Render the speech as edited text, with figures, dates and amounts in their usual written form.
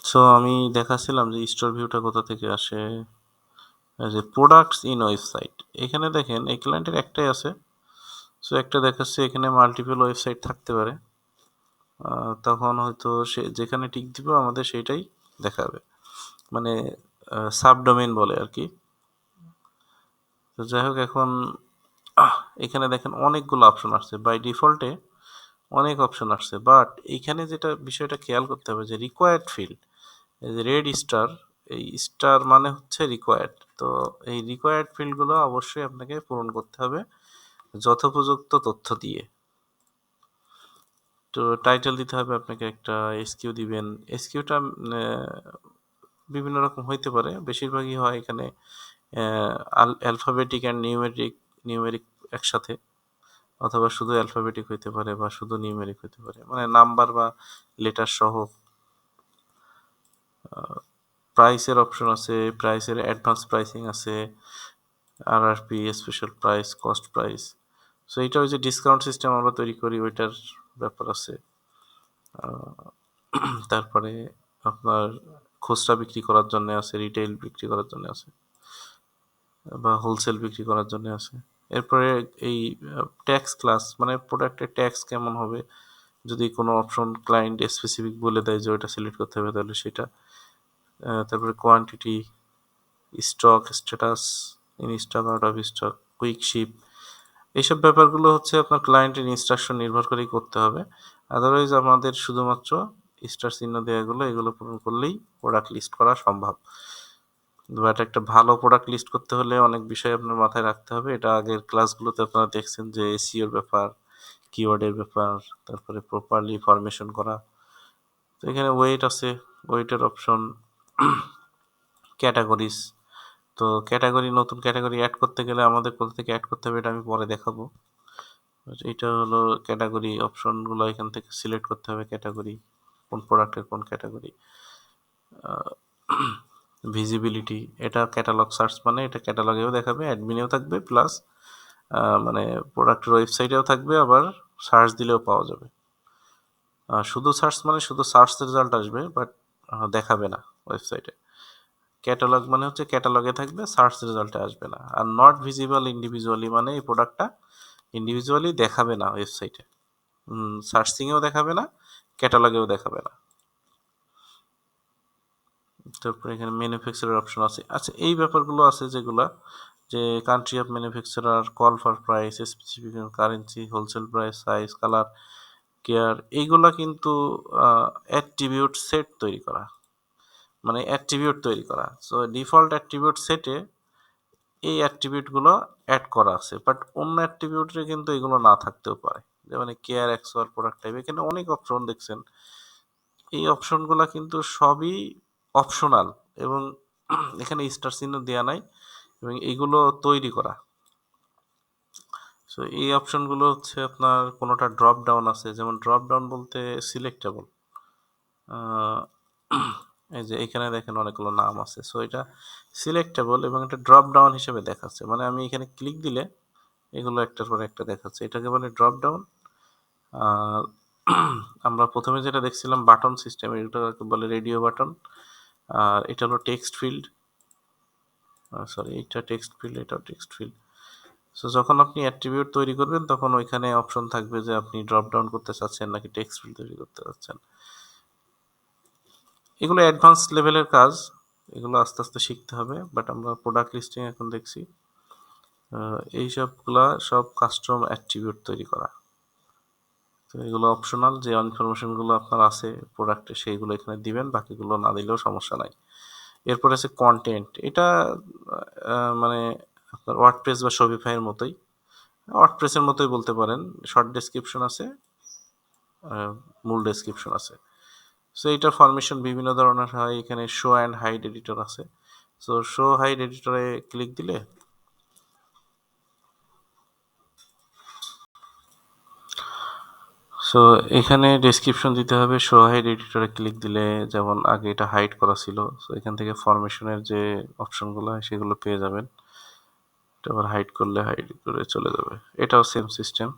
So আমি দেখাচ্ছিলাম যে স্টোর ভিউটা কোথা থেকে আসে। যে প্রোডাক্টস ইন ওয়েবসাইট, এখানে দেখেন এই ক্লায়েন্টের একটাই আছে। সো একটা দেখাচ্ছে, এখানে মাল্টিপল ওয়েবসাইট থাকতে পারে। তখন হয়তো সে যেখানে টিক দিব আমাদের সেইটাই দেখাবে, মানে সাবডোমেইন বলে আর কি। তো যাই হোক, এখন এখানে দেখেন অনেকগুলো অপশন আসছে, বাই ডিফল্টে অনেক অপশন আসছে, বাট এইখানে যেটা বিষয়টা খেয়াল করতে হবে যে রিকোয়ার্ড ফিল্ড, এই যে রেড স্টার, এই স্টার মানে হচ্ছে রিকোয়ার্ড। তো এই রিকোয়ার্ড ফিল্ডগুলো অবশ্যই আপনাকে পূরণ করতে হবে যথোপযুক্ত তথ্য দিয়ে। তো টাইটেল দিতে হবে আপনাকে, একটা এসকিউ দিবেন। এসকিউটা বিভিন্ন রকম হইতে পারে, বেশিরভাগই হয় এখানে অ্যালফাবেটিক অ্যান্ড নিউমেরিক একসাথে, অথবা শুধু অ্যালফাবেটিক হইতে পারে বা শুধু নিউমেরিক হইতে পারে, মানে নাম্বার বা লেটার সহ। প্রাইসের অপশন আছে, প্রাইসের অ্যাডভান্স প্রাইসিং আছে, RRP, special price, cost price. So এইটা ওই যে ডিসকাউন্ট সিস্টেম আমরা তৈরি করি ওইটার ব্যাপার আছে। তারপরে আপনার খুচরা বিক্রি করার জন্য আছে, রিটেইল বিক্রি করার জন্য আছে, বা হোলসেল বিক্রি করার জন্য আছে। এরপরে এই ট্যাক্স ক্লাস, মানে প্রোডাক্টের ট্যাক্স কেমন হবে, যদি কোনো অপশন ক্লায়েন্ট স্পেসিফিক বলে দেয় যে ওইটা সিলেক্ট করতে হবে তাহলে সেটা। তারপরে quantity, stock status, in stock, out of stock, quick ship, এইসব ব্যাপারগুলো হচ্ছে আপনার ক্লায়েন্টের ইনস্ট্রাকশন নির্ভর করেই করতে হবে। আদারওয়াইজ আমাদের শুধুমাত্র স্টার চিহ্ন দেওয়াগুলো এগুলো পূরণ করলেই প্রোডাক্ট লিস্ট করা সম্ভব। বাট একটা ভালো প্রোডাক্ট লিস্ট করতে হলে অনেক বিষয় আপনার মাথায় রাখতে হবে। এটা আগের ক্লাসগুলোতে আপনারা দেখছেন যে এসইওর ব্যাপার, কিওয়ার্ডের ব্যাপার, তারপরে প্রপারলি ফরমেশন করা। তো এখানে ওয়েট আছে, ওয়েটের অপশন, ক্যাটাগরিজ। তো ক্যাটাগরি, নতুন ক্যাটাগরি অ্যাড করতে গেলে আমাদের কোথা থেকে অ্যাড করতে হবে এটা আমি পরে দেখাবো। এটা হলো ক্যাটাগরি অপশনগুলো, এখান থেকে সিলেক্ট করতে হবে ক্যাটাগরি, কোন প্রোডাক্টের কোন ক্যাটাগরি। ভিজিবিলিটি, এটা ক্যাটালগ সার্চ, মানে এটা ক্যাটালগেও দেখাবে, অ্যাডমিনেও থাকবে, প্লাস মানে প্রোডাক্টের ওয়েবসাইটেও থাকবে, আবার সার্চ দিলেও পাওয়া যাবে। শুধু সার্চ মানে শুধু সার্চ রেজাল্ট আসবে, বাট দেখাবে না ওয়েবসাইটে। ক্যাটালগ মানে হচ্ছে ক্যাটালগে থাকবে, সার্চ রেজাল্টে আসবে না। আর নট ভিজিবল ইন্ডিভিজুয়ালি মানে এই প্রোডাক্টটা ইন্ডিভিজুয়ালি দেখাবে না ওয়েবসাইটে, সার্চিংয়েও দেখাবে না, ক্যাটালগেও দেখাবে না। তারপরে এখানে ম্যানুফ্যাকচারার অপশন আছে। আচ্ছা, এই ব্যাপারগুলো আছে যেগুলা, যে country of manufacturer, call for price, specification, currency, wholesale price, size, colour, care, এইগুলা কিন্তু অ্যাট্রিবিউট সেট তৈরি করা, মানে অ্যাট্রিবিউট তৈরি করা। সো ডিফল্ট অ্যাট্রিবিউট সেটে এই অ্যাট্রিবিউটগুলো অ্যাড করা আছে, বাট অন্য অ্যাট্রিবিউটে কিন্তু এগুলো না থাকতেও পারে। যেমন কেয়ার, এক্সওয়ার, প্রোডাক্ট টাইপ, এখানে অনেক অপশন দেখছেন। এই অপশনগুলো কিন্তু সবই অপশনাল, এবং এখানে স্টার চিহ্ন দেওয়া নাই, এবং এইগুলো তৈরি করা। সো এই অপশনগুলো হচ্ছে আপনার কোনোটা ড্রপ ডাউন আছে, যেমন ড্রপ ডাউন বলতে সিলেক্টেবল। এই যে এখানে দেখেন অনেকগুলো নাম আছে, সো এটা সিলেক্টেবল এবং এটা ড্রপ ডাউন হিসেবে দেখাচ্ছে, মানে আমি এখানে ক্লিক দিলে এগুলো একটার পর একটা দেখাচ্ছে, এটাকে বলে ড্রপ ডাউন। আর আমরা প্রথমে যেটা দেখছিলাম বাটন সিস্টেম, এটাকে বলে রেডিও বাটন। আর এটা হলো টেক্সট ফিল্ড, সরি এটা টেক্সট ফিল্ড, এটাও টেক্সট ফিল্ড। সো যখন আপনি অ্যাট্রিবিউট তৈরি করবেন তখন ওইখানে অপশন থাকবে যে আপনি ড্রপ ডাউন করতে চাচ্ছেন নাকি টেক্সট ফিল্ড তৈরি করতে চাচ্ছেন। এগুলো অ্যাডভান্স লেভেলের কাজ, এগুলো আস্তে আস্তে শিখতে হবে, বাট আমরা প্রোডাক্ট লিস্টিং এখন দেখছি। এইসবগুলা সব কাস্টম অ্যাট্রিবিউট তৈরি করা। তো এগুলো অপশনাল, যে ইনফরমেশনগুলো আপনার আছে প্রোডাক্টে সেইগুলো এখানে দিবেন, বাকিগুলো না দিলেও সমস্যা নাই। এরপর আছে কন্টেন্ট, এটা মানে আপনার ওয়ার্ডপ্রেস বা শপিফাইয়ের মতোই, ওয়ার্ডপ্রেসের মতোই বলতে পারেন। শর্ট ডেসক্রিপশন আছে, মূল ডেসক্রিপশন আছে। সো এইটার ফরমেশন বিভিন্ন ধরনের হয়, এখানে শো অ্যান্ড হাইড এডিটর আছে। সো শো হাইড এডিটরে ক্লিক দিলে সো এখানে ডেসক্রিপশন দিতে হবে। শো হাইড এডিটরে ক্লিক দিলে, যেমন আগে এটা হাইড করা ছিল, সো এখান থেকে ফরমেশনের যে অপশনগুলো সেগুলো পেয়ে যাবেন। এটা আবার হাইড করলে হাইড করে চলে যাবে, এটাও সেম সিস্টেম।